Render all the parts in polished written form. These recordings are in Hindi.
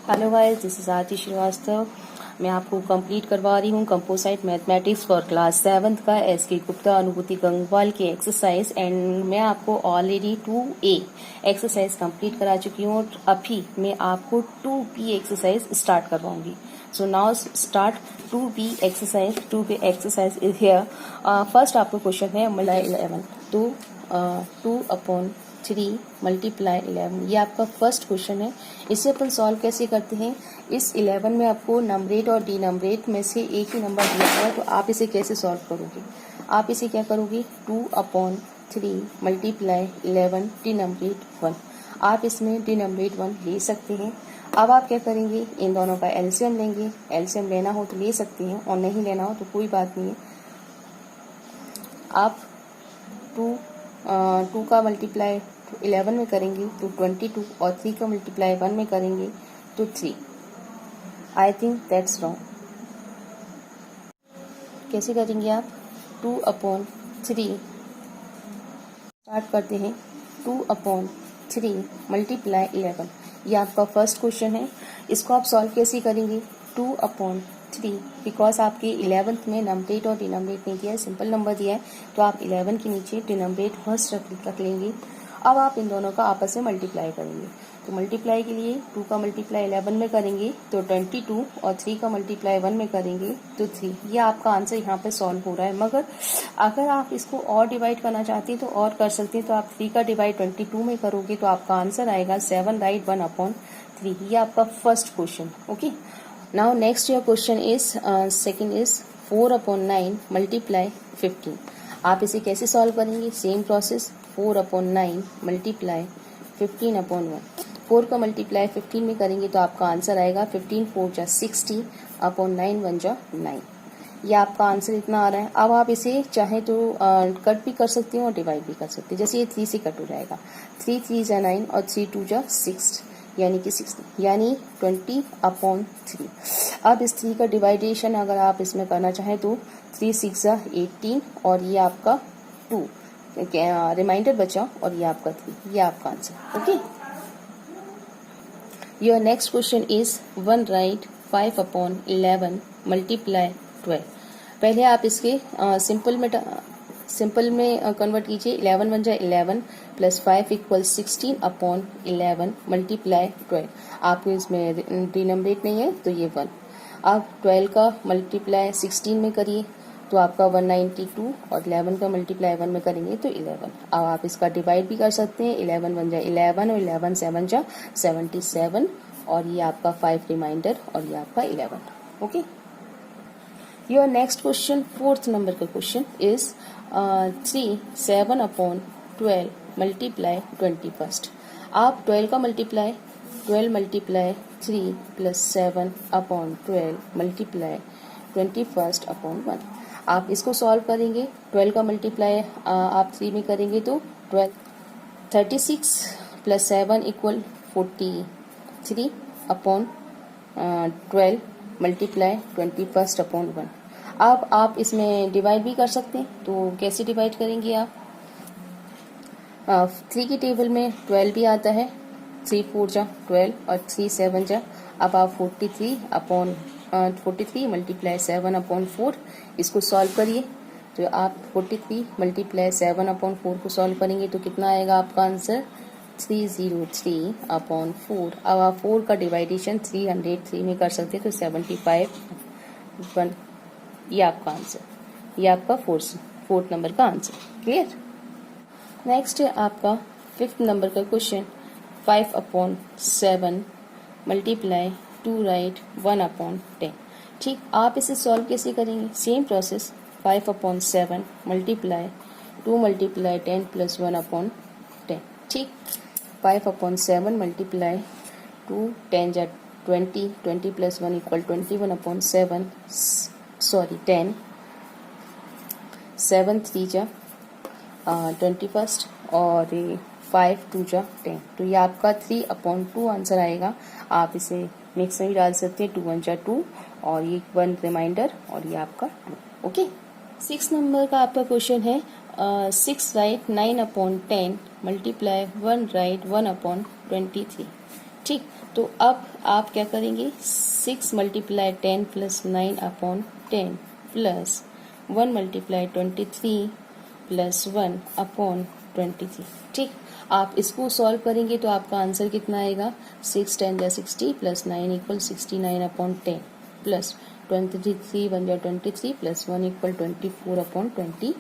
हेलो गाइस, दिस इज आरती श्रीवास्तव। मैं आपको कंप्लीट करवा रही हूँ composite mathematics for class 7th का एस के गुप्ता अनुभूति गंगवाल की एक्सरसाइज। एंड मैं आपको ऑलरेडी 2A एक्सरसाइज कंप्लीट करा चुकी हूँ और अभी मैं आपको 2B एक्सरसाइज स्टार्ट करवाऊंगी। So now start 2B exercise. 2B exercise is here. First आपको क्वेश्चन है मल्टीप्लाई 11 तो 2/3 मल्टीप्लाई 11, ये आपका फर्स्ट क्वेश्चन है। इसे अपन सॉल्व कैसे करते हैं? इस 11 में आपको नंबरेट और डिनंबरेट में से एक ही नंबर दिया हुआ है, तो आप इसे कैसे सॉल्व करोगे? आप इसे क्या करोगे? 2/3 मल्टीप्लाई 11 डिनंबरेट 1। आप इसमें डिनंबरेट 1 ले सकते हैं। अब आप क्या करेंगे? इन दोनों का एलसीएम लेंगे। एलसीएम लेना हो तो ले सकते हैं और नहीं लेना हो तो कोई बात नहीं है। आप 2 का मल्टीप्लाई 11 में करेंगे तो 22, और 3 का मल्टीप्लाई 1 में करेंगे तो 3। I think that's wrong. कैसे करेंगे आप? 2/3 स्टार्ट करते हैं। 2/3 मल्टीप्लाई 11, ये आपका फर्स्ट क्वेश्चन है। इसको आप सॉल्व कैसे करेंगे? 2/3 बिकॉज आपके 11th में नंबरेट और डिनोमिनेट नहीं दिया है, सिंपल नंबर दिया है, तो आप 11 के नीचे डिनोमिनेट फर्स्ट रख लेंगे। अब आप इन दोनों का आपस में मल्टीप्लाई करेंगे। तो मल्टीप्लाई के लिए 2 का मल्टीप्लाई 11 में करेंगे तो 22, और 3 का मल्टीप्लाई 1 में करेंगे तो 3। ये आपका आंसर यहाँ पे सॉल्व हो रहा है। मगर अगर आप इसको और डिवाइड करना चाहते हैं तो और कर सकते हैं। तो आप 3 का डिवाइड 22 में करोगे तो आपका आंसर आएगा 7 राइट 1/3। ये आपका first question. Okay, now next your question is second is 4/9 multiply 15। आप इसे कैसे सॉल्व करेंगे? Same process. 4/9 मल्टीप्लाई 15/1। 4 का मल्टीप्लाई 15 में करेंगे तो आपका आंसर आएगा 15 4 जा 60 अपॉन 9 1 जा 9। ये आपका आंसर इतना आ रहा है। अब आप इसे चाहे तो कट भी कर सकते हैं और डिवाइड भी कर सकते हैं। जैसे ये 3 से कट हो जाएगा। 3 3 जा 9 और 3 2 जा 6, यानी कि 60, यानी 20/3। अब इस 3 का डिवाइडेशन अगर आप इसमें करना चाहें तो 3 6 जा 18, और ये आपका 2 रिमाइंडर बचा, और ये आपका 3। ये आपका answer. Okay, your next question is 1 right 5/11 multiply 12। पहले आप इसके सिंपल में कन्वर्ट कीजिए। 11 1 जा 11 प्लस 5 = 16/11 मल्टीप्लाई 12। आपको इसमें डिनोमिनेट नहीं है तो ये 1। आप 12 का मल्टीप्लाई 16 में करिए तो आपका 192, और 11 का मल्टीप्लाई 1 में करेंगे तो 11। अब आप इसका डिवाइड भी कर सकते हैं। 11 1 जा 11 और 11 7 जा 77, और ये आपका 5 रिमाइंडर, और ये आपका 11। Okay, your next question fourth number का क्वेश्चन इज 3 7/12 मल्टीप्लाई 21। आप 12 का मल्टीप्लाई 12 मल्टीप्लाई 3 प्लस 7/12 मल्टीप्लाई 21/1। आप इसको सॉल्व करेंगे। 12 का मल्टीप्लाई आप 3 में करेंगे तो 12 36 प्लस 7 = 43/12 मल्टीप्लाई 21/1। अब आप इसमें डिवाइड भी कर सकते हैं। तो कैसे डिवाइड करेंगे आप? 3 की टेबल में 12 भी आता है। 3 4 जा 12 और 3 7 जा। अब आप 43 मल्टीप्लाई 7/4 इसको सॉल्व करिए। तो आप 43 मल्टीप्लाई 7/4 को सॉल्व करेंगे तो कितना आएगा आपका आंसर? 303/4। अब आप 4 का डिवाइडेशन 303 में कर सकते हैं तो 75/1। ये आपका आंसर, ये आपका फोर्थ नंबर का आंसर। क्लियर? नेक्स्ट है आपका 5th नंबर का क्वेश्चन 5/7 मल्टीप्लाई 2 राइट 1/10। ठीक, आप इसे सॉल्व कैसे करेंगे? Same process. 5/7 multiply 2 multiply 10 plus 1/10। ठीक, 5/7 मल्टीप्लाई 2 10 जा 20 20 प्लस 1 = 21/7 10 7 3 जा 21, और 5 2 जा 10। तो ये आपका 3/2 आंसर आएगा। आप इसे मिक्स में भी डाल सकते हैं। 2 1 जा 2, और ये 1 रिमाइंडर, और ये आपका 2। ओके, 6 नंबर का आपका क्वेश्चन है 6 राइट 9/10 मल्टीप्लाई 1 राइट 1/23। ठीक, तो अब आप क्या करेंगे, 6 multiply 10 plus 9 upon 10 plus 1 multiply 23 plus 1 upon 23। ठीक, आप इसको सॉल्व करेंगे तो आपका आंसर कितना आएगा, 6 10 या 60 प्लस 9 इक्वल 69 अपॉन 10 प्लस 23 1 या 23 प्लस 1 इक्वल 24 अपॉन 23।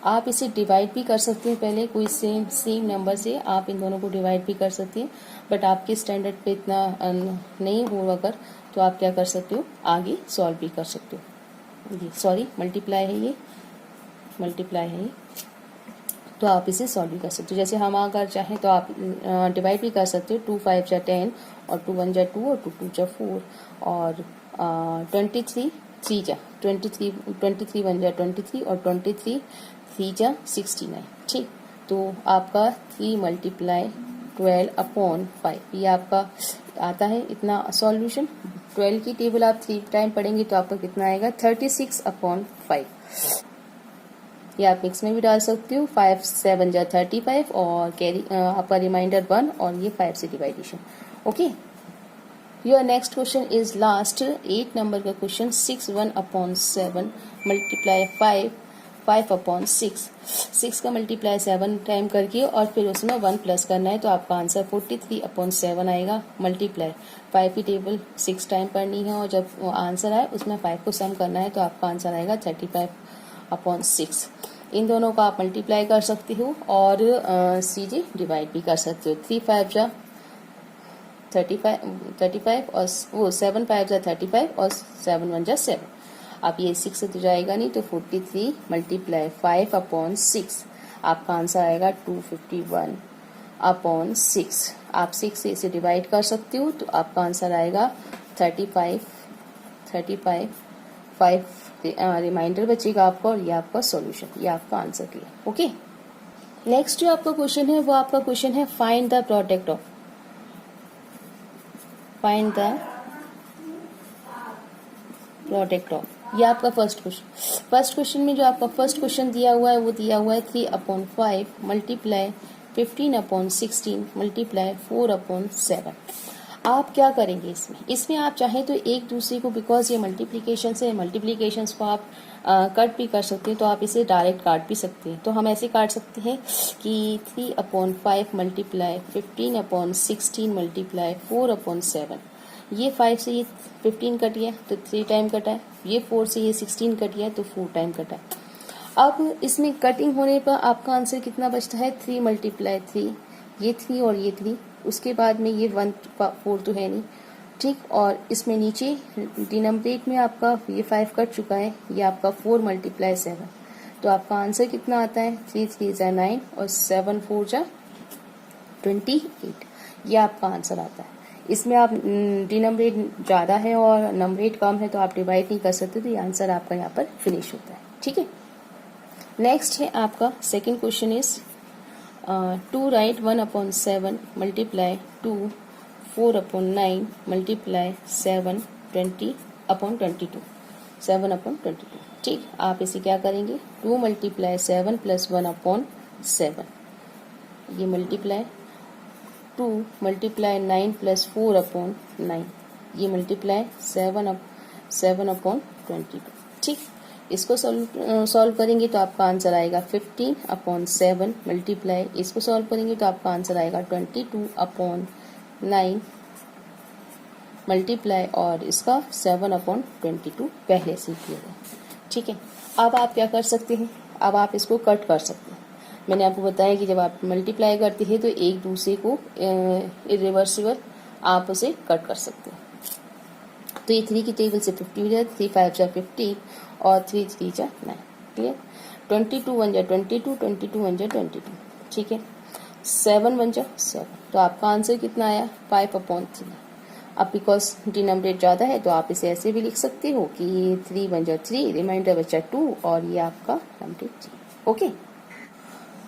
आप इसे डिवाइड भी कर सकते हैं, पहले कोई सेम नंबर से आप इन दोनों को डिवाइड भी कर सकते हैं, बट आपके स्टैंडर्ड पे इतना नहीं हो अगर, तो आप क्या कर सकते हो, आगे सॉल्व भी कर सकते हो। ये सॉरी मल्टीप्लाई है, ये मल्टीप्लाई है ये, तो आप इसे सॉल्व भी कर सकते हो। जैसे हम अगर चाहें तो आप डिवाइड भी कर सकते हो, 2 5 जा 10 और 2 1 जा 2 और 2 2 जा 4 और 23 3 जा 23 23 1 जा 23 और 23 3 जा 69। ठीक, तो आपका 3 मल्टीप्लाई 12 अपॉन 5 ये आपका आता है इतना सॉल्यूशन। 12 की टेबल आप 3 टाइम पढ़ेंगे तो आपका कितना आएगा, 36 अपॉन 5। ये आप मिक्स में भी डाल सकते हो, 5 7 जा 35 और कैरी आपका रिमाइंडर 1 और ये 5 से डिवाइडेशन। Okay, your next question is last 8 number का क्वेश्चन, 6 1 अपॉन 7 मल्टीप्लाई 5 5 अपॉन 6। 6 का मल्टीप्लाई 7 टाइम करके और फिर उसमें 1 प्लस करना है तो आपका आंसर 43 अपॉन 7 आएगा। मल्टीप्लाई 5 की टेबल 6 टाइम पढ़नी है और जब आंसर आए उसमें 5 को सम करना है तो आपका आंसर आएगा 35 अपॉन 6। इन दोनों का आप मल्टीप्लाई कर सकते हो और सीधे डिवाइड भी कर सकते हो। 3 5 जा 35 और वो 7 5 जा 35 और 7 1 जा 7। आप ये 6 से तो जाएगा नहीं, तो 43 मल्टीप्लाई 5 अपॉन 6 आपका आंसर आएगा 251 अपॉन 6। आप 6 से इसे डिवाइड कर सकते हो तो आपका आंसर आएगा 35 5 रिमाइंडर बचेगा आपका और ये आपका सॉल्यूशन, ये आपका आंसर क्लियर। ओके, नेक्स्ट जो आपका क्वेश्चन है वो आपका क्वेश्चन है find the product of, find the product of, ये आपका फर्स्ट क्वेश्चन। फर्स्ट क्वेश्चन में जो आपका फर्स्ट क्वेश्चन दिया हुआ है वो दिया हुआ है 3 upon 5 multiply 15 upon 16 multiply 4 upon 7। आप क्या करेंगे इसमें आप चाहें तो एक दूसरे को, बिकॉज ये मल्टीप्लीकेशन से मल्टीप्लीकेशंस को आप कट भी कर सकते हैं तो आप इसे डायरेक्ट काट भी सकते हैं। तो हम ऐसे काट सकते हैं कि 3 upon 5 multiply 15 upon 16 multiply 4 upon 7। ये 5 से ये 15 कट गया तो 3 टाइम कटा है, ये 4 से ये 16 कट गया तो 4 टाइम कटा है। अब इसमें कटिंग होने पर आपका आंसर कितना बचता है, 3 मल्टीप्लाई 3, ये 3 और ये 3, उसके बाद में ये 1 4 तो है नहीं। ठीक, और इसमें नीचे डिनोमिनेटर में आपका ये 5 कट चुका है, ये आपका 4 मल्टीप्लाई 7, तो आपका आंसर कितना आता है, 3 3 जा 9 और 7 4 जा 28। ये आपका आंसर आता है। इसमें आप डिनोमिनेटर ज़्यादा है और नंबरेट कम है तो आप डिवाइड नहीं कर सकते, तो ये आंसर आपका यहाँ पर फिनिश होता है। ठीक है, नेक्स्ट है आपका second question is 2 right 1 upon 7 multiply 2 4 upon 9 multiply 7 20 upon 22 7 upon 22। ठीक, आप इसे क्या करेंगे, 2 मल्टीप्लाई 7 प्लस 1 अपॉन 7, ये मल्टीप्लाई 2 मल्टीप्लाई 9 प्लस 4 अपॉन 9, ये मल्टीप्लाई 7 अपॉन 22। ठीक, इसको सॉल्व करेंगे तो आपका आंसर आएगा 15 अपॉन 7 मल्टीप्लाई, इसको सॉल्व करेंगे तो आपका आंसर आएगा 22 अपॉन 9 मल्टीप्लाई और इसका 7 अपॉन 22 पहले से किया गया। ठीक है, अब आप क्या कर सकते हैं, अब आप इसको कट कर सकते हैं। मैंने आपको बताया कि जब आप मल्टीप्लाई करते हैं तो एक दूसरे को इरिवर्सिबल आप उसे कट कर सकते हैं। तो ये 3 की टेबल से 50 हो जाए, 3 5 जा 15 और 3 3 जा 9। क्लियर, 22 1 जा 22 22 1 जा 22। ठीक है, 7 1 जा 7, तो आपका आंसर कितना आया, 5 अपॉन 3। अब बिकॉज डिनोमिनेटर ज़्यादा है तो आप इसे ऐसे भी लिख सकते हो कि 3 1 जा 3, रिमाइंडर बचा 2 और ये आपका number 3। Okay,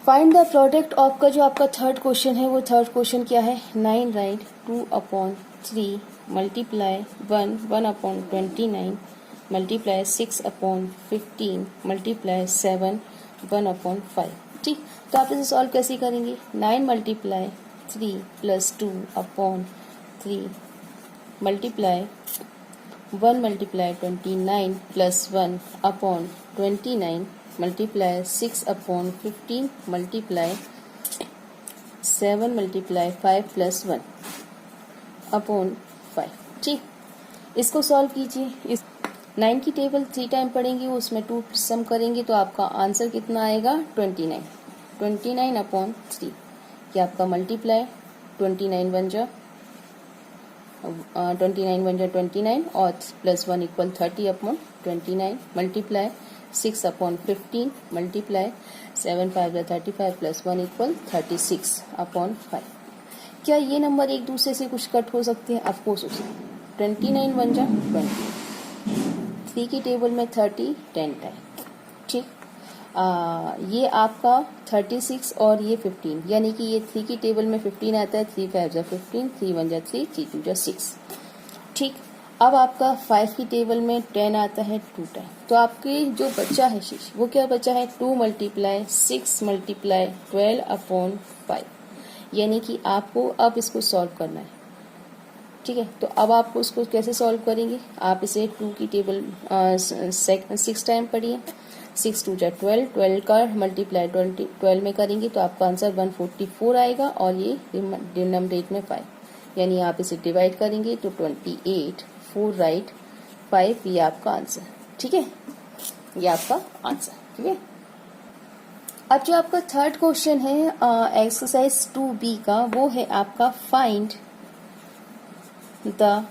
find the product of का जो आपका थर्ड क्वेश्चन है वो थर्ड क्वेश्चन क्या है, 9 right 2 upon 3 multiply 1 upon 29 multiply 6 upon 15 multiply 7 1 upon 5। ठीक, तो आप इसे सॉल्व कैसे करेंगे, 9 multiply 3 plus 2 upon 3 multiply 1 multiply 29 plus 1 upon 29 multiply 6 upon 15 multiply 7 multiply 5 plus 1 upon 5। ठीक, इसको सॉल्व कीजिए। इस 9 की टेबल 3 टाइम पढ़ेंगे, उसमें 2 सम करेंगे तो आपका आंसर कितना आएगा 29। 29 अपॉन 3 ये आपका मल्टीप्लाई 29 वन जा 29 और plus 1 equal 30 upon 29 multiply 6 upon 15 multiply 7 5 जा 35 प्लस 1 इक्वल 36 अपॉन 5। क्या ये नंबर एक दूसरे से कुछ कट हो सकते हैं? ऑफकोर्स हो सकते हैं। 29 वन जा 20, 3 की टेबल में 30 10 टाइम। ठीक, ये आपका 36 और ये 15, यानी कि ये 3 की टेबल में 15 आता है, 3 5 जा 15, 3 1 जा 3, 3 2 जा 6। ठीक, अब आपका 5 की टेबल में 10 आता है 2 टाइम, तो आपके जो बच्चा है शेष वो क्या बचा है 2 मल्टीप्लाई 6 मल्टीप्लाई 12 अपॉन 5, यानी कि आपको अब इसको सॉल्व करना है। ठीक है, तो अब आप उसको कैसे सॉल्व करेंगे? आप इसे 2 की टेबल 6 टाइम पढ़िए, 6 2 जा 12, 12 का मल्टीप्लाई 12 में करेंगे तो आपका आंसर 144 आएगा और ये डिनोमिनेटर में 5, यानी आप इसे डिवाइड करेंगे तो 28 4 राइट 5 ये आपका आंसर। ठीक है, ये आपका आंसर। ठीक है, अब जो आपका थर्ड क्वेश्चन है एक्सरसाइज 2B का, वो है आपका फाइंड द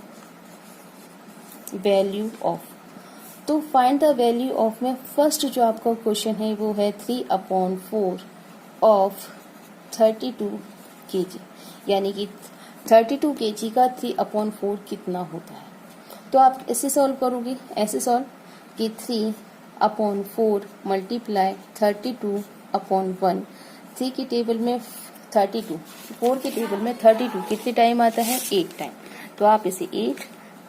वैल्यू ऑफ। तो फाइंड द वैल्यू ऑफ में फर्स्ट जो आपका क्वेश्चन है वो है 3/4 ऑफ 32 kg, यानी कि 32 kg का 3/4 कितना होता है? तो आप ऐसे सॉल्व करोगे, ऐसे सॉल्व कि 3/4 मल्टीप्लाई 32/1, 3 की टेबल में 32, 4 की टेबल में 32 कितने टाइम आता है 8 टाइम, तो आप इसे 8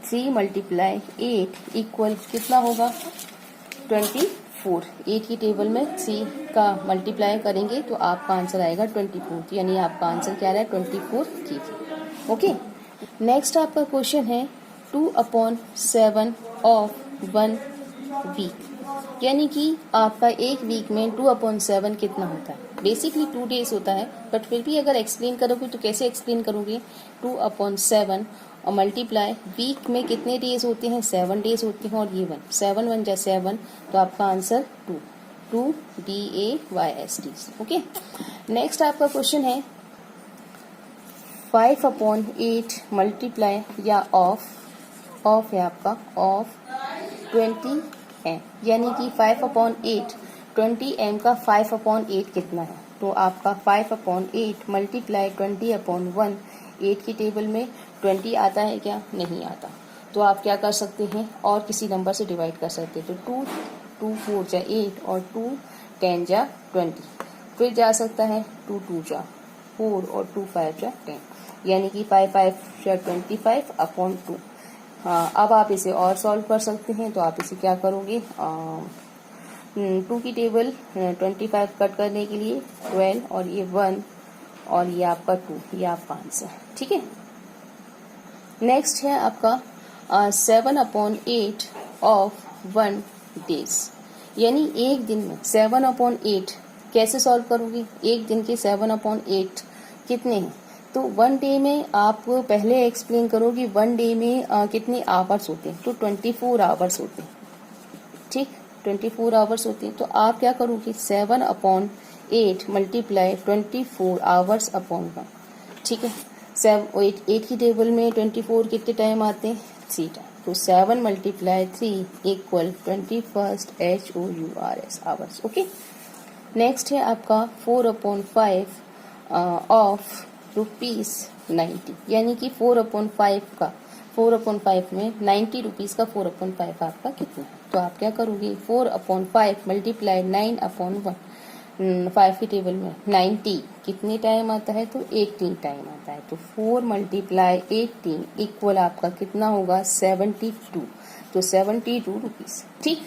3 मल्टीप्लाई 8 इक्वल कितना होगा 24। 8 की टेबल में 3 का मल्टीप्लाई करेंगे तो आपका आंसर आएगा 24, यानी आपका आंसर क्या रहा है 24 kg। ओके, नेक्स्ट आपका क्वेश्चन है 2/7 ऑफ 1 वीक, यानी कि आपका एक वीक में 2/7 कितना होता है? बेसिकली 2 डेज होता है, बट फिर भी अगर एक्सप्लेन करोगे तो कैसे एक्सप्लेन करोगे? 2/7 और मल्टीप्लाई वीक में कितने डेज होते हैं 7 डेज होते हैं, और ये 1 7 1 जा 7, तो आपका आंसर 2 DAYS। ओके, नेक्स्ट आपका क्वेश्चन है 5/8 मल्टीप्लाई या ऑफ है आपका ऑफ 20 m, यानी कि 5/8 20 m का 5/8 कितना है? तो आपका 5/8 मल्टीप्लाई 20/1, 8 की टेबल में 20 आता है क्या? नहीं आता, तो आप क्या कर सकते हैं और किसी नंबर से डिवाइड कर सकते हैं। तो 2 4 जा 8 और 2 10 जा 20, फिर जा सकता है 2 2 जा 4 और 2 5 जा 10, यानी कि 5 5 जा 25/2। हाँ, अब आप इसे और सॉल्व कर सकते हैं, तो आप इसे क्या करोगे 2 की टेबल 25 कट करने के लिए 12 और ये 1 और ये आपका 2, ये आपका आंसर। ठीक है, नेक्स्ट है आपका 7/8 ऑफ 1 डेज, यानी एक दिन में 7/8 कैसे सॉल्व करोगे? एक दिन के 7/8 कितने हैं? तो 1 डे में आप पहले एक्सप्लेन करोगे 1 डे में कितने आवर्स होते हैं, तो 24 आवर्स होते हैं। ठीक, 24 आवर्स होते हैं, तो आप क्या करोगे 7/8 मल्टीप्लाई 24 आवर्स अपॉन 1। ठीक है, 8 की टेबल में 24 कितने टाइम आते हैं 3 टाइम, तो 7 multiply 3 equal 21 HOURS hours. Okay, next है आपका 4/5 ऑफ ₹90, यानी कि 4/5 का 4/5 में 90 रुपीज का 4/5 आपका कितना है? तो आप क्या करोगे 4/5 मल्टीप्लाई 9/1, 5 की टेबल में 90 कितने टाइम आता है? तो 18 टाइम आता है, तो 4 मल्टीप्लाई 18 इक्वल आपका कितना होगा 72, तो 72 रुपीज। ठीक,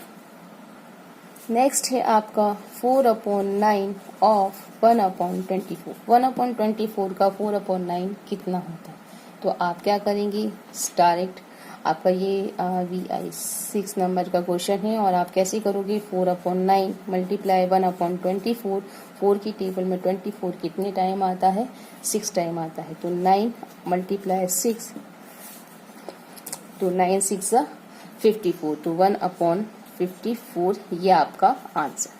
नेक्स्ट है आपका 4/9 ऑफ 1/24। 1/24 का 4/9 कितना होता है? तो आप क्या करेंगे, डायरेक्ट आपका ये VI 6 नंबर का क्वेश्चन है और आप कैसे करोगे, 4/9 मल्टीप्लाई 1/24। 4 की टेबल में 24 कितने टाइम आता है, 6 टाइम आता है। तो 9 मल्टीप्लाई 6, तो 9 6 54, तो 1/54 ये आपका आंसर,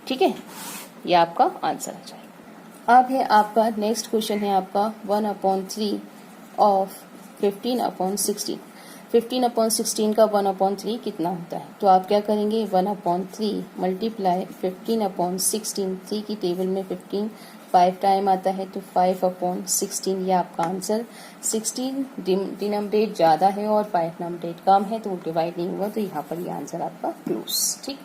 ठीक है, ये आपका आंसर आ जाएगा। अब है आपका नेक्स्ट क्वेश्चन है आपका 1/3 ऑफ 15/16। 15/16 का 1/3 कितना होता है? तो आप क्या करेंगे, 1/3 मल्टीप्लाई 15/16। 3 की टेबल में 15 5 टाइम आता है, तो 5/16 ये आपका आंसर। 16 डिनोमिनेटर ज्यादा है और 5 डिनोमिनेटर कम है, तो वो डिवाइड नहीं हुआ, तो यहाँ पर ये आंसर आपका क्लोज, ठीक।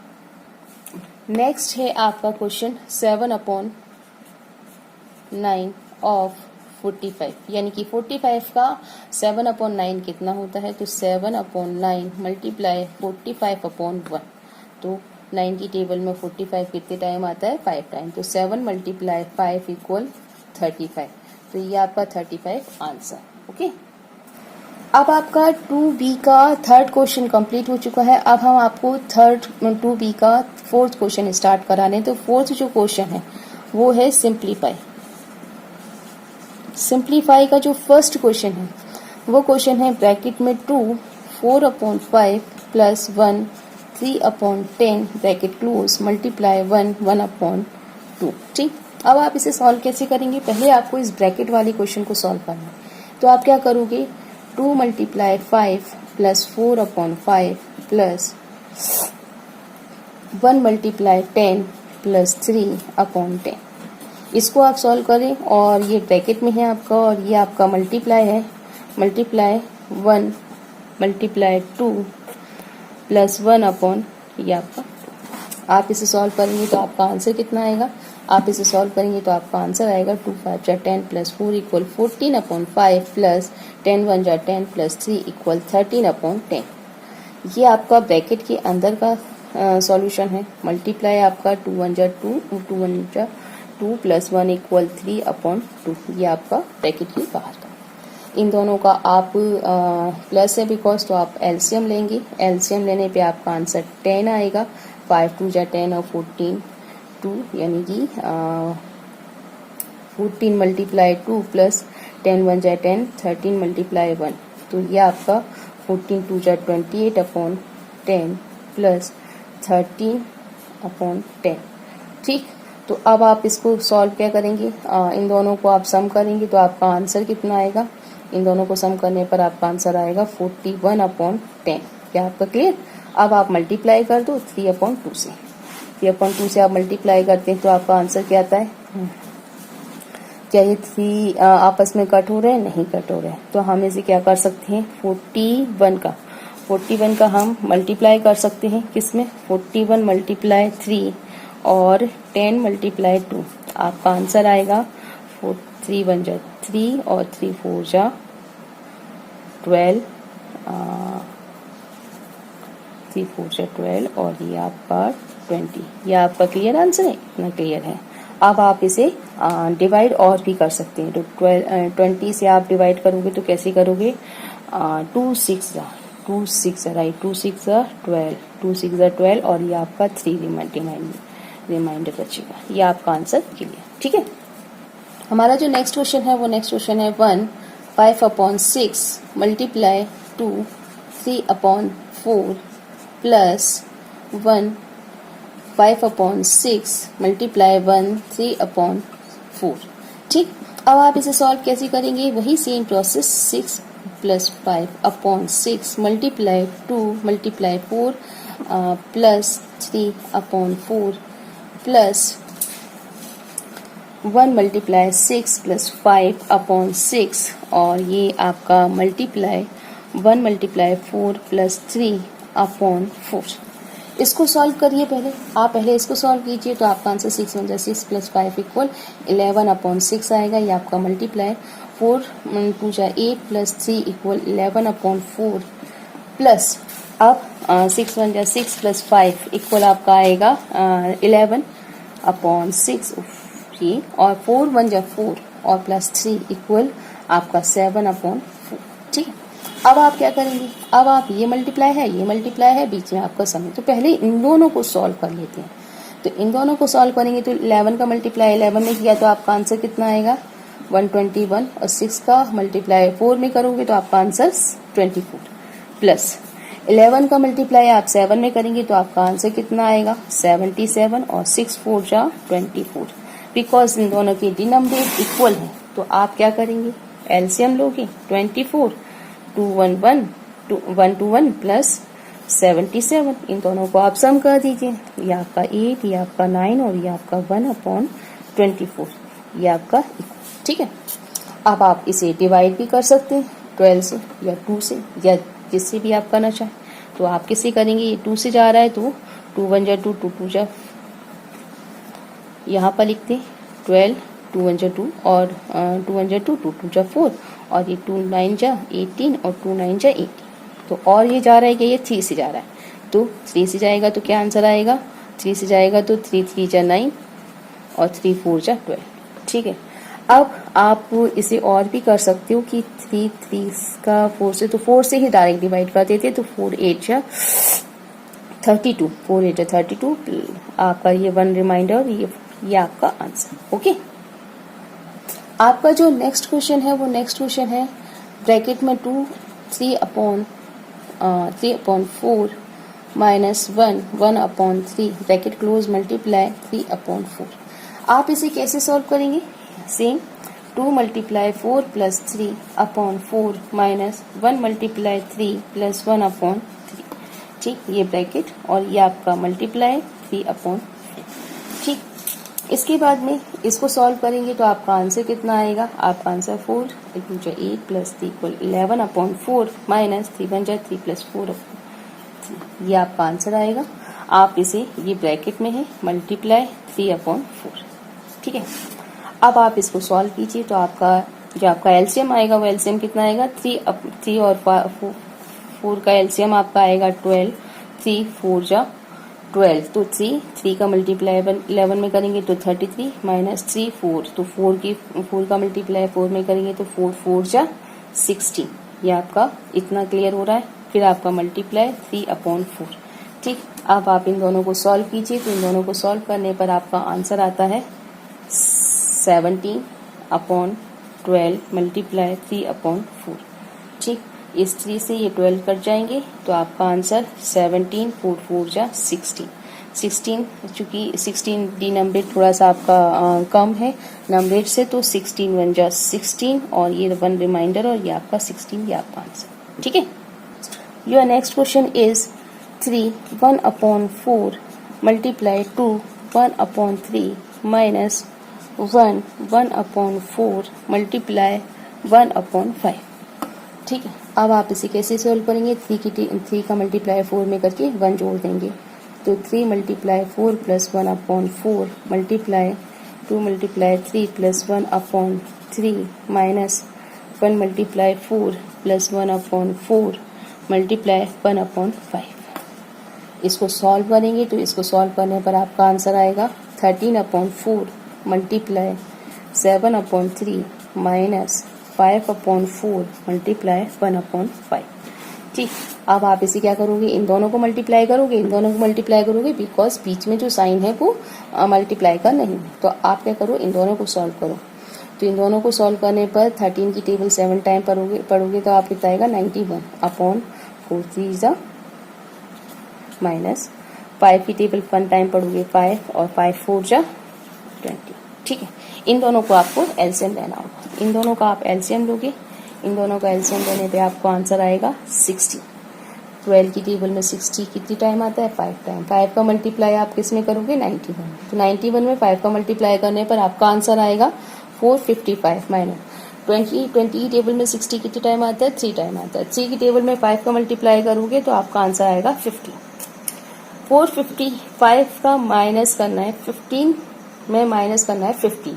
नेक्स्ट है आपका क्वेश्चन 7/9 ऑफ 45, यानी कि 45 का 7/9 कितना होता है? तो 7/9 मल्टीप्लाई 45/1। तो 9 की टेबल में 45 कितने टाइम आता है, 5 टाइम। तो 7 मल्टीप्लाई 5 इक्वल 35। तो ये आपका 35 आंसर, ओके। अब आपका 2B का थर्ड क्वेश्चन कंप्लीट हो चुका है। अब हम आपको 2B का फोर्थ क्वेश्चन स्टार्ट करा रहे हैं। तो फोर्थ जो क्वेश्चन है वो है सिंप्लीफाई। सिंप्लीफाई का जो फर्स्ट क्वेश्चन है वो क्वेश्चन है ब्रैकेट में 2 4/5 प्लस 1 3/10 ब्रैकेट क्लोज मल्टीप्लाई 1 1/2, ठीक। अब आप इसे सॉल्व कैसे करेंगे, पहले आपको इस ब्रैकेट वाले क्वेश्चन को सॉल्व करना है। तो आप क्या करोगे, 2 multiply 5 plus 4/5 plus 1 multiply 10 plus 3/10, इसको आप सॉल्व करें। और ये ब्रैकेट में है आपका और ये आपका मल्टीप्लाई है, मल्टीप्लाई 1 मल्टीप्लाई 2 प्लस 1/, ये आपका। आप इसे सॉल्व करेंगे तो आपका आंसर कितना आएगा, आप इसे सॉल्व करेंगे तो आपका आंसर आएगा 2 5 जा 10 प्लस 4 इक्वल 14/5 प्लस 10 1 जा 10 प्लस 3 इक्वल 13/10। ये आपका ब्रैकेट के अंदर का सॉल्यूशन है। मल्टीप्लाई आपका 2 1 जा 2 2 1 जा 2 प्लस 1 इक्वल 3/2, ये आपका ब्रैकेट के बाहर का। इन दोनों का आप प्लस है बिकॉज, तो आप एलसीएम लेंगे। एलसीएम लेने पे आपका आंसर 10 आएगा। 5 2 जा 10 और 14 2, यानी कि 14 मल्टीप्लाई 2 प्लस 10 1 जा 10 13 मल्टीप्लाई 1, तो ये आपका 14 2 जा 28/10 प्लस 13/10, ठीक। तो अब आप इसको सॉल्व क्या करेंगे, इन दोनों को आप सम करेंगे तो आपका आंसर कितना आएगा, इन दोनों को सम करने पर आपका आंसर आएगा 41/10। क्या आपका क्लियर? अब आप मल्टीप्लाई कर दो 3/2 से। 3/2 से आप मल्टीप्लाई करते हैं तो आपका आंसर क्या आता है, क्या ये 3 आपस में कट हो रहे हैं, नहीं कट हो रहे हैं। तो हम इसे क्या कर सकते हैं, 41 का हम मल्टीप्लाई कर सकते हैं किसमें, 41 मल्टीप्लाई 3 और 10 मल्टीप्लाई 2, आपका आंसर आएगा 3 1 जा 3 और 3 4 जा 12, 3 4 जा 12 और ये आपका 20। ये आपका क्लियर आंसर है, इतना क्लियर है। अब आप इसे डिवाइड और भी कर सकते हैं। तो 20 से आप डिवाइड करोगे तो कैसे करोगे, 2 6 जा राइट, 2 6 जा 12, 2 6 जा 12 और ये आपका 3 रिमाइंडर बचेगा। ये आपका आंसर क्लियर, ठीक है। हमारा जो नेक्स्ट क्वेश्चन है वो नेक्स्ट क्वेश्चन है 1 5/6 मल्टीप्लाई 2 3/4 प्लस 1 5/6 मल्टीप्लाई 1 3/4, ठीक। अब आप इसे सॉल्व कैसे करेंगे, वही same process, 6 plus 5/6 multiply 2 multiply 4 plus 3/4 plus 1 multiply 6 plus 5/6 और ये आपका मल्टीप्लाई 1 मल्टीप्लाई 4 प्लस 3/4। इसको सॉल्व करिए पहले, आप पहले इसको सॉल्व कीजिए तो आपका आंसर 6 1 जा 6 प्लस 5 इक्वल 11/6 आएगा। ये आपका मल्टीप्लाई 4 2 जा 8 प्लस 3 इक्वल 11/4 प्लस अब 6 1 जा 6 प्लस 5 इक्वल आपका आएगा 11 अपॉन 6 ये, और 4 1 जा 4 और प्लस 3 इक्वल आपका 7 अपॉन 4। ठीक है, अब आप क्या करेंगे, अब आप ये मल्टीप्लाई है, बीच में आपका सम है, तो पहले इन दोनों को सॉल्व कर लेते हैं। तो इन दोनों को सॉल्व करेंगे तो 11 का मल्टीप्लाई 11 में किया तो आपका आंसर कितना आएगा 121, और 6 का मल्टीप्लाई 4 में करोगे तो आपका आंसर 24, प्लस 11 का मल्टीप्लाई आप 7 में करेंगे तो आपका आंसर कितना आएगा 77, और 6 4 जा 24। बिकॉज इन दोनों के डिनोमिनेटर इक्वल है तो आप क्या करेंगे, एलसीएम लोगे 24 2 1 1 1 2 1 प्लस 77, इन दोनों को आप सम कर दीजिए, ये आपका 8, ये आपका 9 और ये आपका 1 अपॉन 24, ये आपका। ठीक है, अब आप इसे डिवाइड भी कर सकते हैं 12 से या 2 से या जिससे भी आप करना चाहें। तो आप किससे करेंगे, ये 2 से जा रहा है तो 2 1 जा 2 2 2 जा, यहाँ पर लिखते 12 2 1 जा 2 और 2 1 जा 2 2 2 जा 4 और ये 2 9 जा 18 और 2 9 जा 18। तो और ये जा रहा है कि ये 3 से जा रहा है, तो 3 से जाएगा तो क्या आंसर आएगा, 3 से जाएगा तो 3 3 जा 9 और 3 4 जा 12। ठीक है, अब आप इसे और भी कर सकते हो कि 3 3 का 4 से, तो 4 से ही डायरेक्ट डिवाइड कर देते, तो 4 8 जा 32, 4 8 जा 32, आपका ये 1 रिमाइंडर, ये आपका आंसर। ओके, आपका जो नेक्स्ट क्वेश्चन है वो नेक्स्ट क्वेश्चन है ब्रैकेट में 2 3 upon 4 minus 1 1 upon 3 bracket close multiply 3 upon 4। आप इसे कैसे सॉल्व करेंगे, same 2 multiply 4 plus 3 upon 4 minus 1 multiply 3 plus 1 upon 3। ठीक, ये ब्रैकेट और ये आपका मल्टीप्लाई 3 अपॉन 4। ठीक, इसके बाद में इसको सॉल्व करेंगे तो आपका आंसर कितना आएगा, आपका आंसर 4 2 जा 8 प्लस 3 इक्वल 11 अपॉन 4 माइनस 3 1 जा 3 प्लस 4 अपॉन 3, ये आपका आंसर आएगा। आप इसे, ये ब्रैकेट में है मल्टीप्लाई 3 अपॉन 4। ठीक है, अब आप इसको सॉल्व कीजिए तो आपका जो आपका एलसीएम आएगा वो एलसीएम कितना आएगा 3 और 4 का एलसीएम आपका आएगा 12, 3 4 जा 12, तो 3 का मल्टीप्लाई 11 में करेंगे तो 33 माइनस 3 4, तो 4 का मल्टीप्लाई 4 में करेंगे तो 4 4 जा 16, ये आपका इतना क्लियर हो रहा है। फिर आपका मल्टीप्लाई 3 अपॉन 4। ठीक, अब आप इन दोनों को सॉल्व कीजिए तो इन दोनों को सॉल्व करने पर आपका आंसर आता है 17 अपॉन 12 मल्टीप्लाई 3 अपॉन 4। ठीक, इस 3 से ये 12 कट जाएंगे तो आपका आंसर 17 4 4 जा 16, चूंकि 16 डिनोमिनेटर थोड़ा सा आपका कम है नंबरेट से, तो 16 1 जा 16 और ये 1 रिमाइंडर और ये आपका 16, ये आपका आंसर। ठीक है, your next question is 3 1 upon 4 multiply 2 1 upon 3 minus 1 1 upon 4 multiply 1 upon 5। ठीक है, अब आप इसे कैसे सोल्व करेंगे, 3 का मल्टीप्लाई 4 में करके 1 जोड़ देंगे, तो 3 multiply 4 plus 1 upon 4 multiply 2 multiply 3 plus 1 upon 3 minus 1 multiply 4 plus 1 upon 4 multiply 1 upon 5। इसको सॉल्व करेंगे तो इसको सॉल्व करने पर आपका आंसर आएगा 13 upon 4 multiply 7 upon 3 minus 5 upon 4 multiply 1 upon 5। ठीक, अब आप इसे क्या करोगे, इन दोनों को मल्टीप्लाई करोगे, बिकॉज बीच में जो साइन है वो मल्टीप्लाई का नहीं है, तो आप क्या करो, इन दोनों को सॉल्व करो। तो इन दोनों को सॉल्व करने पर 13 की टेबल 7 टाइम पढ़ोगे तो आप कितना आएगा 91 अपॉन 4 3 जा माइनस 5 की टेबल 1 टाइम पढ़ोगे 5 और 5 4 जा 20। ठीक है, इन दोनों को आपको एलसीएम लेना होगा, इन दोनों का आप एलसीएम लोगे, इन दोनों का एलसीएम लेने पे आपको आंसर आएगा 60। 12 की टेबल में 60 कितनी टाइम आता है 5 टाइम, 5 का मल्टीप्लाई आप किस में करोगे 91, तो 91 में 5 का मल्टीप्लाई करने पर आपका आंसर आएगा 455 माइनस 20 की टेबल में 60 कितनी टाइम आता है 3 टाइम आता है, 3 की टेबल में 5 का मल्टीप्लाई करोगे तो आपका आंसर आएगा 50। 455 का माइनस करना है 15 में माइनस करना है 15,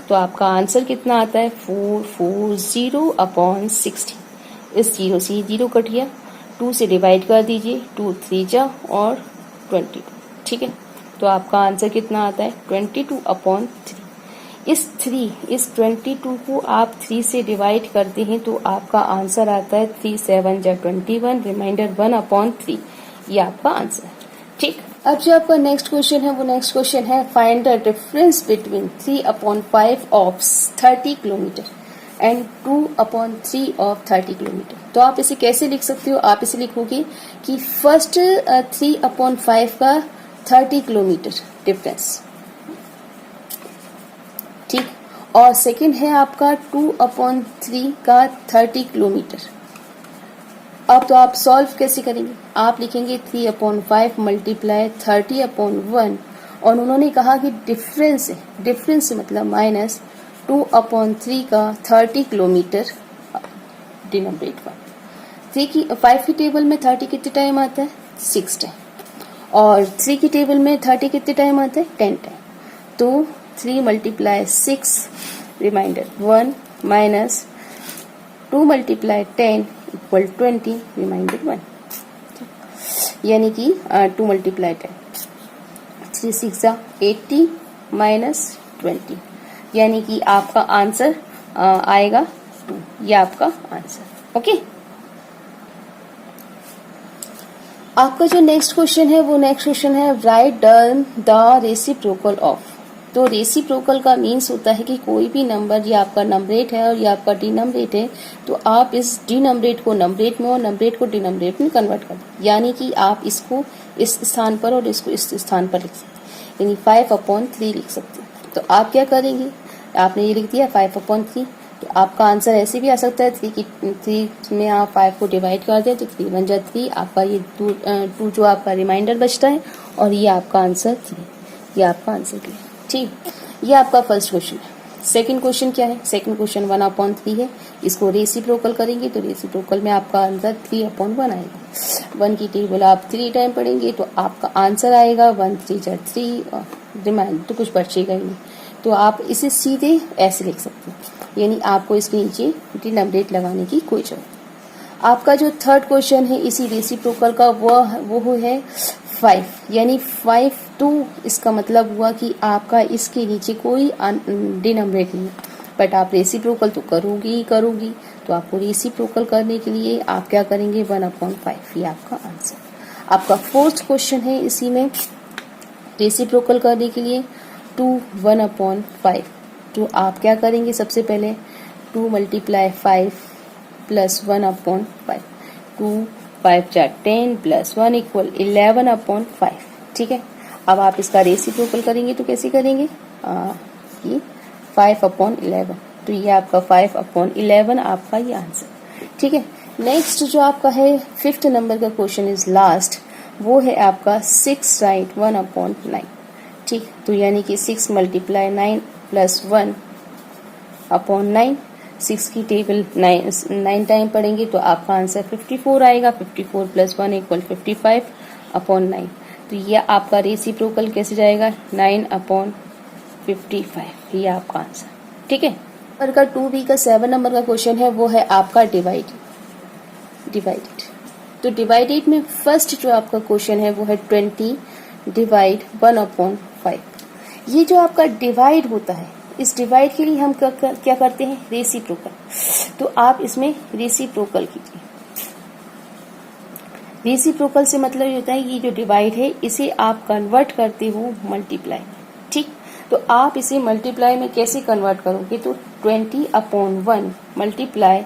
तो आपका आंसर कितना आता है 440 अपॉन 60। इस 0 से 0 कट गया, 2 से डिवाइड कर दीजिए, 2 3 जा और 22, ठीक है। तो आपका आंसर कितना आता है 22/3। इस 22 को आप 3 से डिवाइड करते हैं तो आपका आंसर आता है 3 7 जा 21, रिमाइंडर 1/3। ये आपका आंसर है, ठीक। अब जो आपका नेक्स्ट क्वेश्चन है वो नेक्स्ट क्वेश्चन है find the difference between 3/5 of 30 kilometre and 2/3 of 30 kilometre. तो आप इसे कैसे लिख सकते हो, आप इसे लिखोगे कि फर्स्ट 3/5 का 30 किलोमीटर डिफरेंस, ठीक, और सेकंड है आपका 2/3 का 30 किलोमीटर। अब तो आप सॉल्व कैसे करेंगे, आप लिखेंगे 3/5 मल्टीप्लाई 30/1 और उन्होंने कहा कि डिफरेंस है, डिफरेंस मतलब माइनस 2/3 का 30 किलोमीटर डिनोमिनेटर पर। 5 की टेबल में 30 कितने टाइम आता है 6 टाइम, और 3 की टेबल में 30 कितने टाइम आता है 10 टाइम। तो 3 multiply 6 reminder 1 minus 2 multiply 10 equal 20 reminder 1, यानी कि 2 मल्टीप्लाई 10 3 6 80 माइनस 20, यानी कि आपका आंसर आएगा 2। ये आपका आंसर, ओके। आपका जो नेक्स्ट क्वेश्चन है वो नेक्स्ट क्वेश्चन है write down the reciprocal of. तो रेसिप्रोकल का मीन्स होता है कि कोई भी नंबर, ये आपका नंबरेट है और ये आपका डिनोमिनेट है, तो आप इस डिनोमिनेट को नंबरेट में और नंबरेट को डिनोमिनेट में कन्वर्ट कर दें, यानी कि आप इसको इस स्थान पर और इसको इस स्थान पर लिख सकते हैं, यानी 5/3 लिख सकते हैं। तो आप क्या करेंगे, आपने ये लिख दिया 5/3, तो आपका आंसर ऐसे भी आ सकता है 3 में आप 5 को डिवाइड कर दें तो 3 1 जा 3, आपका ये 2 जो आपका रिमाइंडर बचता है, और ये आपका आंसर 3, ये आपका आंसर 3, ठीक। ये आपका फर्स्ट क्वेश्चन है। सेकंड क्वेश्चन क्या है, सेकंड क्वेश्चन 1/3 है, इसको रेसिप्रोकल करेंगे तो रेसिप्रोकल में आपका आंसर 3/1 आएगा। 1 की टेबल आप 3 टाइम पढ़ेंगे तो आपका आंसर आएगा 1 3 जा 3, रिमाइंडर तो कुछ बचेगा ही नहीं, तो आप इसे सीधे ऐसे लिख सकते हैं, यानी आपको इसके नीचे डिनोमिनेट लगाने की कोई जरूरत। आपका जो थर्ड क्वेश्चन है इसी रेसिप्रोकल का वो है 5, यानी 5 2, इसका मतलब हुआ कि आपका इसके नीचे कोई डिनोमिनेट नहीं है, बट आप रेसिप्रोकल तो करोगी, तो आपको रेसिप्रोकल करने के लिए आप क्या करेंगे 1/5, ये आपका आंसर। आपका फोर्थ क्वेश्चन है इसी में रेसिप्रोकल करने के लिए 2 1/5, तो आप क्या करेंगे सबसे पहले 2 मल्टीप्लाई 5 प्लस 1/5, 2 5 जा 10 प्लस 1 इक्वल 11/5, ठीक है। अब आप इसका रेसिप्रोकल करेंगे तो कैसे करेंगे, ये 5/11, तो ये आपका 5/11 आपका ये आंसर, ठीक है। नेक्स्ट जो आपका है 5th नंबर का क्वेश्चन इज लास्ट, वो है आपका 6 राइट 1/9, ठीक। तो यानी कि 6 मल्टीप्लाई 9 प्लस 1/9, 6 की टेबल 9 टाइम पढ़ेंगे तो आपका आंसर 54 आएगा। 54 प्लस 1 इक्वल 55/9, तो ये आपका रेसिप्रोकल कैसे जाएगा 9/55, ये आपका आंसर, ठीक है। नंबर का 2B का 7 नंबर का क्वेश्चन है वो है आपका डिवाइडेड। तो डिवाइडेड में फर्स्ट जो आपका क्वेश्चन है वो है 20 डिवाइड 1/5। ये जो आपका डिवाइड होता है, इस डिवाइड के लिए हम क्या करते हैं रेसिप्रोकल, तो आप इसमें रेसिप्रोकल कीजिए। रेसिप्रोकल से मतलब ये होता है ये जो डिवाइड है इसे आप कन्वर्ट करते हो मल्टीप्लाई, ठीक। तो आप इसे मल्टीप्लाई में कैसे कन्वर्ट करोगे, तो 20/1 मल्टीप्लाई,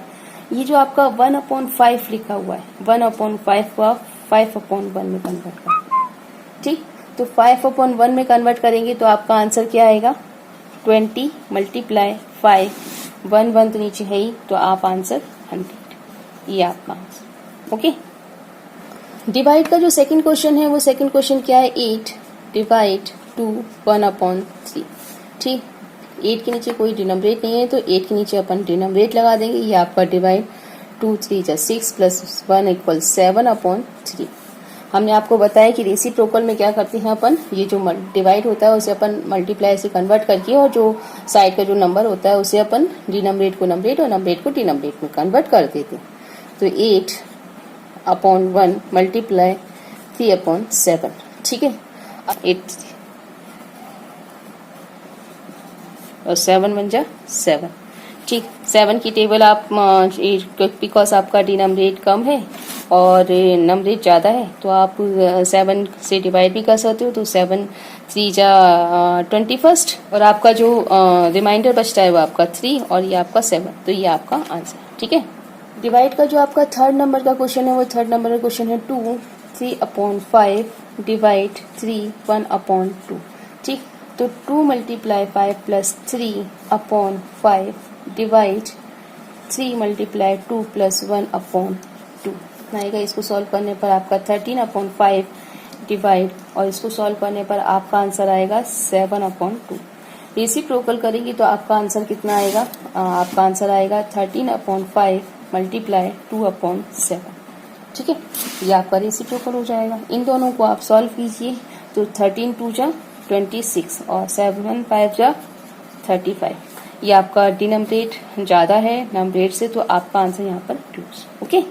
ये जो आपका 1/5 लिखा हुआ है 1/5 का 5/1 में कन्वर्ट करेंगे, ठीक। तो 5/1 में कन्वर्ट करेंगे तो आपका आंसर क्या आएगा 20 मल्टीप्लाई 5, 1 1 तो नीचे है ही, तो आप आंसर 100, ये आपका आंसर, ओके। डिवाइड का जो सेकंड क्वेश्चन है वो सेकंड क्वेश्चन क्या है 8 डिवाइड 2 1/3, ठीक। 8 के नीचे कोई डिनोमिनेट नहीं है तो 8 के नीचे अपन डिनोमिनेट लगा देंगे, ये आपका डिवाइड 2 3 जा 6 प्लस 1 इक्वल 7/3। हमने आपको बताया कि रेसिप्रोकल में क्या करते हैं अपन, ये जो डिवाइड होता है उसे अपन मल्टीप्लाई से कन्वर्ट करके और जो साइड का जो नंबर होता है उसे अपन डिनोमिनेट को नंबरेट और नंबरेट को डिनोमिनेट में कन्वर्ट कर देते हैं। तो 8 3/1 मल्टीप्लाई 3/7। ठीक है, 8 और 7 बन जा 7। ठीक, 7 की टेबल आप बिकॉज आपका डिनोमिनेटर कम है और नंबरेटर ज़्यादा है तो आप 7 से डिवाइड भी कर सकते हो। तो 7 3 जा 21 और आपका जो रिमाइंडर बचता है वो आपका 3 और ये आपका 7। तो ये आपका आंसर। ठीक है, डिवाइड का जो आपका थर्ड नंबर का क्वेश्चन है वो थर्ड नंबर का क्वेश्चन है 2 3/5 डिवाइड 3 1/2। ठीक, तो 2 multiply 5 plus 3/5 divide 3 multiply 2 plus 1/2 आएगा। इसको सॉल्व करने पर आपका 13/5 डिवाइड और इसको सॉल्व करने पर आपका आंसर आएगा 7/2। रेसिप्रोकल करेंगे तो आपका आंसर कितना आएगा? आपका आंसर आएगा 13/5 मल्टीप्लाई 2/7। ठीक है, ये आपका रेसिप्रोकल हो जाएगा। इन दोनों को आप सॉल्व कीजिए तो 13 2 जा 26 और 7 5 जा 35। ये आपका डिनोमिनेटर ज्यादा है नंबरेटर से तो आपका आंसर यहाँ पर 2। ओके,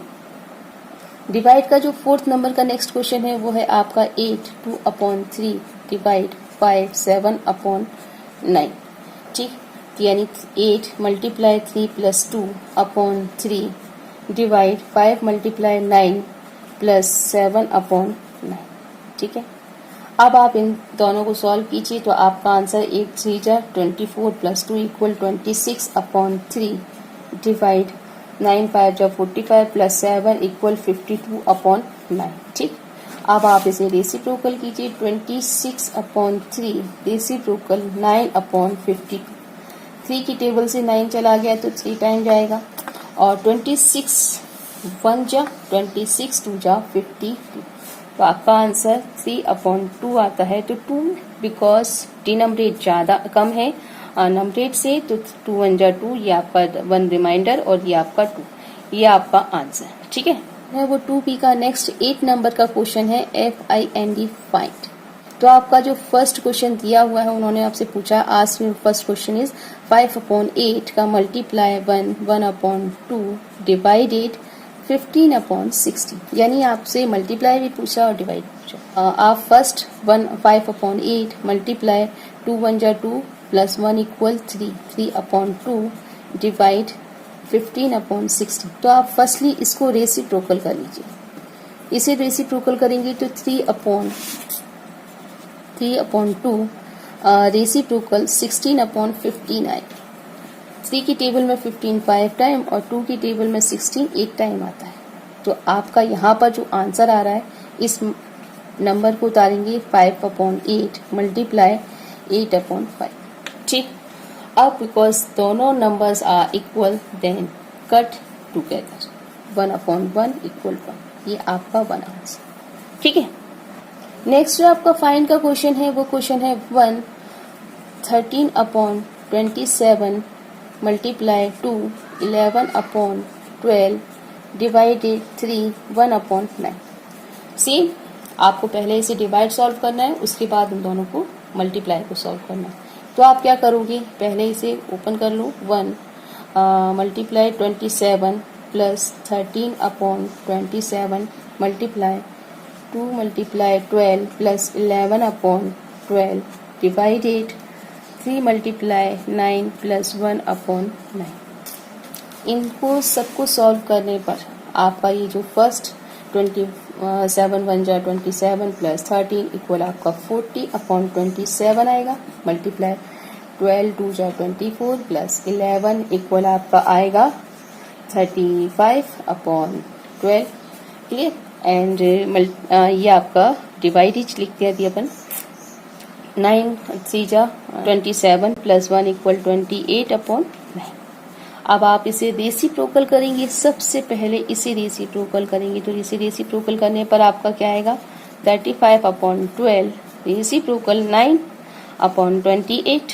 डिवाइड का जो फोर्थ नंबर का नेक्स्ट क्वेश्चन है वो है आपका 8 2/3 डिवाइड 5 7/9। ठीक, यानी 8 multiply 3 plus 2/3 divide 5 multiply 9 plus 7/9। ठीक है, अब आप इन दोनों को सॉल्व कीजिए तो आपका आंसर 8 3 जा 24 प्लस 2 इक्वल 26/3 डिवाइड 9 5 जा 45 प्लस 7 इक्वल 52/9। ठीक, अब आप इसे रेसिप्रोकल कीजिए 26/3 रेसिप्रोकल 9/52। 3 की टेबल से 9 चला गया तो 3 टाइम जाएगा और 26 1 जा 26 2 जा 52। तो आपका आंसर 3/2 आता है। तो 2 बिकॉज डिनोमिनेटर ज्यादा कम है नंबरेटर से तो 2 1 जा 2, ये आपका 1 रिमाइंडर और ये आपका 2, ये आपका आंसर। ठीक है, वो 2B का नेक्स्ट 8 नंबर का क्वेश्चन है FIND फाइंड। तो आपका जो फर्स्ट क्वेश्चन दिया हुआ है उन्होंने आपसे पूछा आज फर्स्ट क्वेश्चन इज 5/8 का मल्टीप्लाई 1 1/2 डिवाइडेड 15/60। यानी आपसे मल्टीप्लाई भी पूछा और डिवाइड पूछा। आप फर्स्ट 5/8 मल्टीप्लाई 2 1 जा 2 प्लस 1 इक्वल 3 3/2 डिवाइड 15/60। तो आप फर्स्टली इसको रेसिप्रोकल कर लीजिए। इसे रेसिप्रोकल करेंगे तो 3/2 रेसिप्रोकल 16/15 आएगा। 3 की टेबल में 15 5 टाइम और 2 की टेबल में 16 8 टाइम आता है। तो आपका यहाँ पर जो आंसर आ रहा है इस नंबर को उतारेंगे 5/8 मल्टीप्लाई 8/5। ठीक, अब बिकॉज दोनों numbers are equal then cut together 1/1 equal 1। ये आपका 1 आंसर। ठीक है, नेक्स्ट जो आपका फाइंड का क्वेश्चन है वो क्वेश्चन है 1 13/27 मल्टीप्लाई 2 11/12 डिवाइडेड 3 1/9। सेम आपको पहले इसे डिवाइड सॉल्व करना है उसके बाद उन दोनों को मल्टीप्लाई को सॉल्व करना है। तो आप क्या करोगे, पहले इसे ओपन कर लो 1 multiply 27 plus 13/27 multiply 2 multiply 12 plus 11/12 divided 3 multiply 9 plus 1/9। इनको सबको सॉल्व करने पर आपका ये जो फर्स्ट 27 1 जा 27 प्लस 13 इक्वल आपका 40/27 आएगा। मल्टीप्लाई 12 2 जा 24 प्लस 11 इक्वल आपका आएगा 35/12। क्लियर, एंड ये आपका डिवाइड लिखते हैं अभी अपन 9 3 जा 27 प्लस 1 इक्वल 28/9। अब आप इसे रेसिप्रोकल करेंगे, सबसे पहले इसे रेसिप्रोकल करेंगे तो इसे रेसिप्रोकल करने पर आपका क्या आएगा 35/12 रेसिप्रोकल 9/28।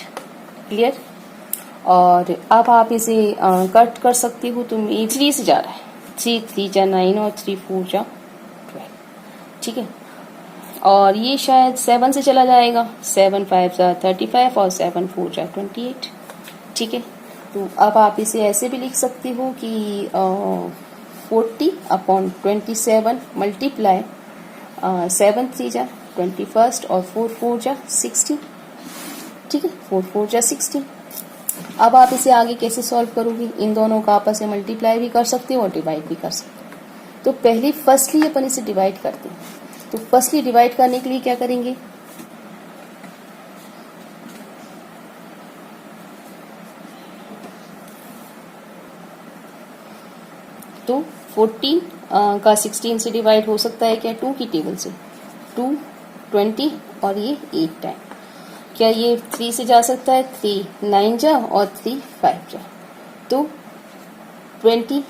क्लियर, और अब आप इसे कट कर सकते हो तो 3 से जा रहा है 3 3 जा 9 और 3 4 जा 12। ठीक है, और ये शायद 7 से चला जाएगा 7 5 जा 35 और 7 4 जा 28। ठीक है, तो अब आप इसे ऐसे भी लिख सकते हो कि 40 अपॉन 27 मल्टीप्लाई 7 3 जा 21 और 4 4 जा 60। ठीक है, 4 4 जा 60। अब आप इसे आगे कैसे सॉल्व करोगे? इन दोनों का आपस में मल्टीप्लाई भी कर सकते हो और डिवाइड भी कर सकते हो। तो पहले फर्स्टली अपन इसे डिवाइड करते हैं। तो फर्स्टली डिवाइड करने के लिए क्या करेंगे? तो 14 का 16 से डिवाइड हो सकता है क्या? 2 की टेबल से 2 20 और ये 8 टाइम। क्या ये 3 से जा सकता है? 3 9 जा और 3 5 जा, तो 20।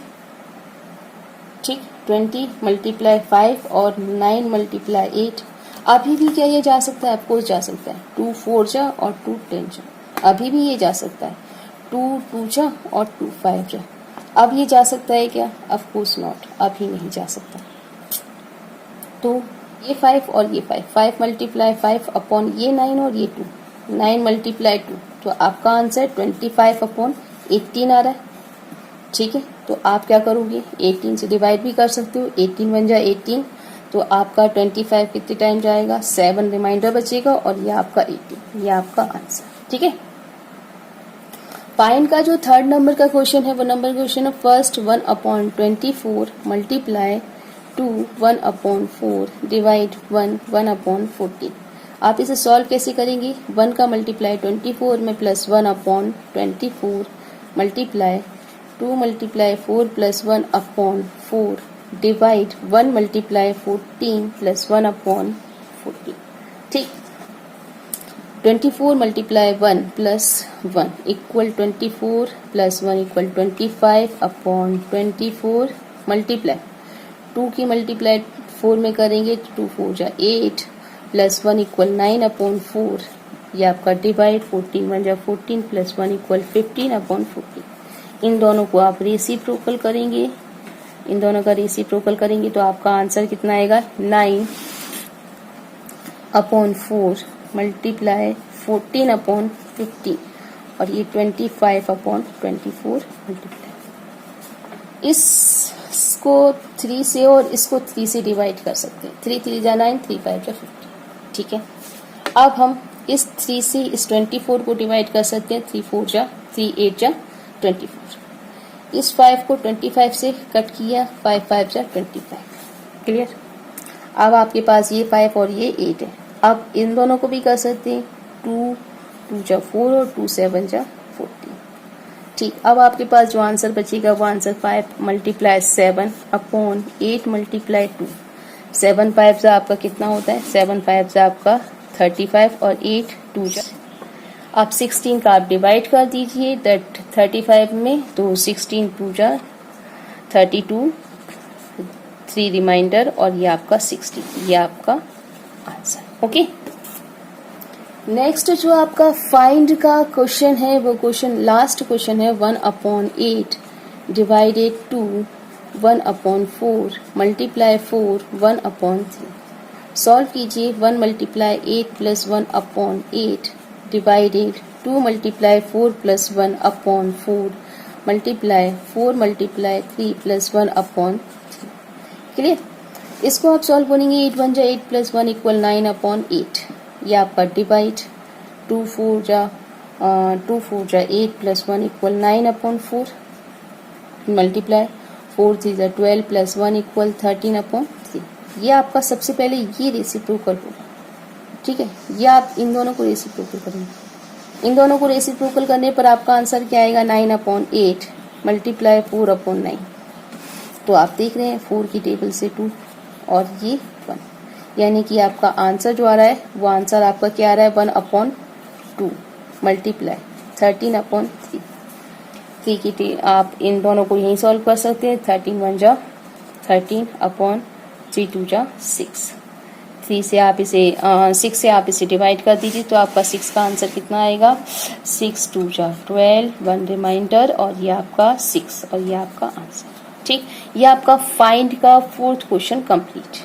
ठीक, 20 मल्टीप्लाई 5 और 9 मल्टीप्लाई 8। अभी भी क्या ये जा सकता है? आपको जा सकता है 2 4 जा और 2 10 जा, अभी भी ये जा सकता है 2 2 जा और 2 5 जा। अब ये जा सकता है क्या? ऑफ कोर्स नॉट, अभी नहीं जा सकता। तो ये 5 और ये 5 मल्टीप्लाई 5 अपॉन ये 9 और ये 2 9 मल्टीप्लाई 2, तो आपका आंसर 25 अपॉन 18 आ रहा है। ठीक है, तो आप क्या करोगे? 18 से डिवाइड भी कर सकते हो, 18 बन जाए 18, तो आपका 25 कितने टाइम जाएगा? 7 रिमाइंडर बचेगा और ये आपका 18, ये आपका आंसर। ठीक है, फाइंड का जो थर्ड नंबर का क्वेश्चन है वो नंबर क्वेश्चन है first 1 upon 24 multiply 2 1 upon 4 divide 1 upon 14। आप इसे सॉल्व कैसे करेंगे? 1 का मल्टीप्लाई 24 में plus 1 upon 24 multiply 2 multiply 4 plus 1 upon 4 divide 1 multiply 14 plus 1 upon 14। ठीक, 24 multiply 1 plus 1 equal 24 plus 1 equal 25 upon 24 multiply 2 की मल्टीप्लाई 4 में करेंगे 2 4 जा 8 प्लस 1 इक्वल 9 अपॉन 4, ये आपका डिवाइड 14 1 जा 14 प्लस 1 इक्वल 15 अपॉन 14। इन दोनों को आप रेसिप्रोकल करेंगे, इन दोनों का रेसिप्रोकल करेंगे तो आपका आंसर कितना आएगा? 9 अपॉन 4 मल्टीप्लाई 14 अपॉन 15 और ये 25 अपॉन 24 मल्टीप्लाई। इसको 3 से और इसको 3 से डिवाइड कर सकते हैं। 3 3 जा 9 3 5 जा 15। ठीक है, अब हम इस 3 से इस 24 को डिवाइड कर सकते हैं। 3 4 जा 3 8 जा 24। इस 5 को 25 से कट किया, 5 5 जा 25। क्लियर? अब आपके पास ये 5 और ये 8 है। अब इन दोनों को भी कर सकते हैं, 2 2 जा 4 और 2 7 जा 14। ठीक, अब आपके पास जो आंसर बचेगा वो आंसर 5 मल्टीप्लाई 7 अपॉन 8 मल्टीप्लाई 2। 7 5 जा आपका कितना होता है? 7 5 जा आपका 35 और 8 2 जा। आप 16 का आप डिवाइड कर दीजिए दैट 35 में, तो 16 2 जा 32 3 रिमाइंडर और ये आपका 60, ये आपका आंसर। ओके, नेक्स्ट जो आपका फाइंड का क्वेश्चन है वो क्वेश्चन लास्ट क्वेश्चन है 1 upon 8 divided 2 1 upon 4 multiply 4 1 upon 3। Solve कीजिए। 1 multiply 8 plus 1 upon 8 divided 2 multiply 4 plus 1 upon 4 multiply 4 multiply 3 plus 1 upon 3। Clear? इसको आप सॉल्व करेंगे। 8 1 जा 8 प्लस 1 इक्वल 9 अपॉन 8, ये आपका डिवाइड 2 4 जा 8 प्लस 1 इक्वल 9 अपॉन 4 मल्टीप्लाई 4 3 जा 12 प्लस 1 इक्वल 13 अपॉन 3। ये आपका सबसे पहले ये रेसिप्रोकल होगा। ठीक है, ये आप इन दोनों को रेसिप्रोकल करेंगे। इन दोनों को रेसिप्रोकल करने पर आपका आंसर क्या आएगा? 9 अपॉन 8 मल्टीप्लाई 4 अपॉन 9। तो आप देख रहे हैं 4 की टेबल से 2 और ये 1, यानी कि आपका आंसर जो आ रहा है वो आंसर आपका क्या आ रहा है? 1 अपॉन 2 मल्टीप्लाई 13 अपॉन 3। 3 की आप इन दोनों को यहीं सॉल्व कर सकते हैं। 13 1 जा 13 अपॉन 3 2 जा 6। 3 से आप इसे 6 से आप इसे डिवाइड कर दीजिए तो आपका 6 का आंसर कितना आएगा? 6 2 जा 12 1 रिमाइंडर और ये आपका 6 और ये आपका आंसर। ठीक, ये आपका फाइंड का 4th क्वेश्चन कंप्लीट।